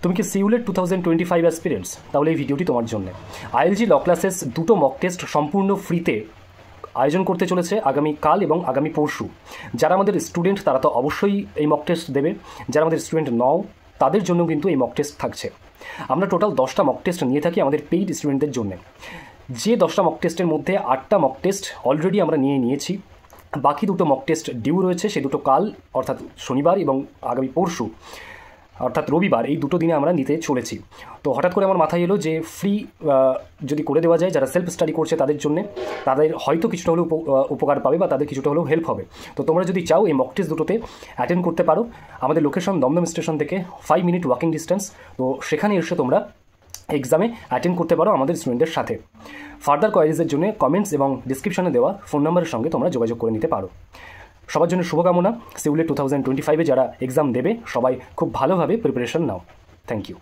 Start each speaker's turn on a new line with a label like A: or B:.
A: তুমি কি সিউলেট 2025 অ্যাসপিরেন্টস? তাহলে এই ভিডিওটি তোমার জন্য। আইএলজি ল ক্লাসেস দুটো মক টেস্ট সম্পূর্ণ ফ্রিতে আয়োজন করতে চলেছে আগামী কাল এবং আগামী পরশু। যারা আমাদের স্টুডেন্ট তারা তো অবশ্যই এই মক টেস্ট দেবে, যারা আমাদের স্টুডেন্ট নও তাদের জন্য কিন্তু এই মক টেস্ট থাকছে। আমরা টোটাল 10টা মক টেস্ট নিয়ে থাকি আমাদের পেইড স্টুডেন্টদের জন্য। যে 10টা মক টেস্টের মধ্যে 8টা মক টেস্ট অলরেডি আমরা নিয়েছি, বাকি দুটো মক টেস্ট ডিউ রয়েছে। সে দুটো কাল অর্থাৎ শনিবার এবং আগামী পরশু অর্থাৎ রবিবার, এই দুটো দিনে আমরা নিতে চলেছি। তো হঠাৎ করে আমার মাথায় এলো যে ফ্রি যদি করে দেওয়া যায়, যারা সেলফ স্টাডি করছে তাদের জন্য, তাদের হয়তো কিছুটা হলেও উপকার পাবে বা তাদের কিছুটা হলেও হেল্প হবে। তো তোমরা যদি চাও এই মক টেস্ট দুটোতে অ্যাটেন্ড করতে পারো। আমাদের লোকেশন দমদম স্টেশন থেকে 5 মিনিট ওয়াকিং ডিস্টেন্স। তো সেখানে এসে তোমরা এক্সামে অ্যাটেন্ড করতে পারো আমাদের স্টুডেন্টদের সাথে। ফার্দার কোয়ারিজের জন্য কমেন্টস এবং ডিসক্রিপশনে দেওয়া ফোন নাম্বারের সঙ্গে তোমরা যোগাযোগ করে নিতে পারো। সবার জন্য শুভকামনা। সিউলেট 2025-এ যারা এক্সাম দেবে সবাই খুব ভালোভাবে প্রিপারেশন নাও। Thank you.